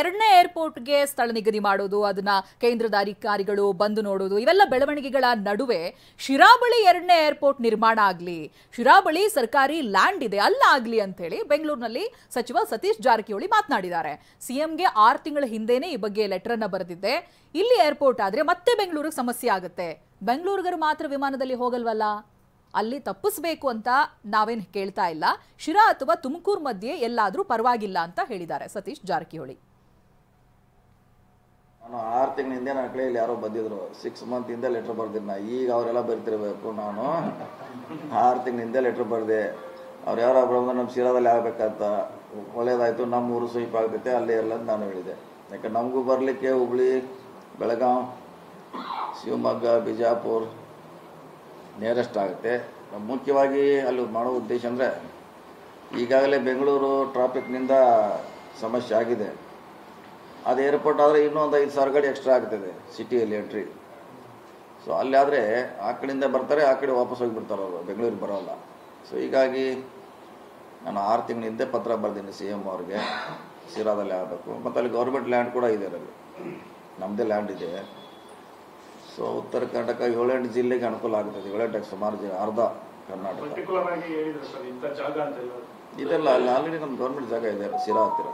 ಎರಡನೇ ಏರ್ಪೋರ್ಟ್ಗೆ ಸ್ಥಳ ನಿಗದಿ ಮಾಡೋದು, ಅದನ್ನ ಕೇಂದ್ರದ ಅಧಿಕಾರಿಗಳು ಬಂದು ನೋಡೋದು, ಇವೆಲ್ಲ ಬೆಳವಣಿಗೆಗಳ ನಡುವೆ ಶಿರಾ ಬಳಿ ಎರಡನೇ ಏರ್ಪೋರ್ಟ್ ನಿರ್ಮಾಣ ಆಗ್ಲಿ, ಶಿರಾ ಬಳಿ ಸರ್ಕಾರಿ ಲ್ಯಾಂಡ್ ಇದೆ ಅಲ್ಲಾಗ್ಲಿ ಅಂತ ಹೇಳಿ ಬೆಂಗಳೂರಿನಲ್ಲಿ ಸಚಿವ ಸತೀಶ್ ಜಾರಕಿಹೊಳಿ ಮಾತನಾಡಿದ್ದಾರೆ. ಸಿಎಂಗೆ 6 ತಿಂಗಳ ಹಿಂದೆನೇ ಈ ಬಗ್ಗೆ ಲೆಟರ್ ಅನ್ನ ಬರೆದಿದ್ದೆ. ಇಲ್ಲಿ ಏರ್ಪೋರ್ಟ್ ಆದ್ರೆ ಮತ್ತೆ ಬೆಂಗಳೂರಿಗೆ ಸಮಸ್ಯೆ ಆಗುತ್ತೆ, ಬೆಂಗಳೂರಿಗರು ಮಾತ್ರ ವಿಮಾನದಲ್ಲಿ ಹೋಗಲ್ವಲ್ಲ, ಅಲ್ಲಿ ತಪ್ಪಿಸಬೇಕು ಅಂತ ನಾವೇನು ಕೇಳ್ತಾ ಇಲ್ಲ, ಶಿರಾ ಅಥವಾ ತುಮಕೂರು ಮಧ್ಯೆ ಎಲ್ಲಾದ್ರೂ ಪರವಾಗಿಲ್ಲ ಅಂತ ಹೇಳಿದ್ದಾರೆ ಸತೀಶ್ ಜಾರಕಿಹೊಳಿ. ನಾನು 6 ತಿಂಗಳ ಹಿಂದೆ ನನ್ನ ಕಡೆಯಲ್ಲಿ ಯಾರೋ ಬಂದಿದ್ರು, 6 ಮಂತ್ ಹಿಂದೆ ಲೆಟರ್ ಬರ್ದಿದ್ನ. ಈಗ ಅವರೆಲ್ಲ ಬರ್ತಿರ್ಬೇಕು. ನಾನು 6 ತಿಂಗಳ ಹಿಂದೆ ಲೆಟರ್ ಬರ್ದೆ. ಅವ್ರು ಯಾರೋ ಬಂದ್ರೆ ನಮ್ಮ ಶಿರಾದಲ್ಲಿ ಆಗ್ಬೇಕಂತ, ಒಳ್ಳೇದಾಯ್ತು, ನಮ್ಮ ಊರು ಸ್ವೀಪ್ ಆಗ್ತೈತೆ ಅಲ್ಲೇ ಇಲ್ಲ ಅಂತ ನಾನು ಹೇಳಿದೆ. ಯಾಕಂದ್ರೆ ನಮಗೂ ಬರಲಿಕ್ಕೆ ಹುಬ್ಳಿ, ಬೆಳಗಾಂ, ಶಿವಮೊಗ್ಗ, ಬಿಜಾಪುರ ನಿಯರೆಸ್ಟ್ ಆಗುತ್ತೆ. ಮುಖ್ಯವಾಗಿ ಅಲ್ಲಿ ಮಾಡೋ ಉದ್ದೇಶ ಅಂದರೆ ಈಗಾಗಲೇ ಬೆಂಗಳೂರು ಟ್ರಾಫಿಕ್ನಿಂದ ಸಮಸ್ಯೆ ಆಗಿದೆ. ಅದು ಏರ್ಪೋರ್ಟ್ ಆದರೆ ಇನ್ನೂ ಒಂದು 5,000 ಗಾಡಿ ಎಕ್ಸ್ಟ್ರಾ ಆಗ್ತದೆ ಸಿಟಿಯಲ್ಲಿ ಎಂಟ್ರಿ. ಸೊ ಅಲ್ಲಿ ಆದರೆ ಆ ಕಡೆಯಿಂದ ಬರ್ತಾರೆ, ಆ ಕಡೆ ವಾಪಸ್ ಹೋಗಿಬಿಡ್ತಾರೆ, ಅವರು ಬೆಂಗಳೂರಿಗೆ ಬರೋಲ್ಲ. ಸೊ ಹೀಗಾಗಿ ನಾನು 6 ತಿಂಗಳ ಹಿಂದೆ ಪತ್ರ ಬರ್ತೀನಿ ಸಿ ಎಮ್ ಅವ್ರಿಗೆ, ಶಿರಾದಲ್ಲಿ ಆಗಬೇಕು. ಮತ್ತು ಅಲ್ಲಿ ಗೌರ್ಮೆಂಟ್ ಲ್ಯಾಂಡ್ ಕೂಡ ಇದೆ, ಅಲ್ಲಿ ನಮ್ಮದೇ ಲ್ಯಾಂಡ್ ಇದೆ. ಸೊ ಉತ್ತರ ಕರ್ನಾಟಕ 7-8 ಜಿಲ್ಲೆಗೆ ಅನುಕೂಲ ಆಗ್ತದೆ. 7-8 ಸುಮಾರು ಅರ್ಧ ಕರ್ನಾಟಕ ಇದೆಲ್ಲ ಅಲ್ಲಿ ಆಲ್ರೆಡಿ ನಮ್ಮ ಗೌರ್ಮೆಂಟ್ ಜಾಗ ಇದೆ ಶಿರಾ ಹತ್ತಿರ.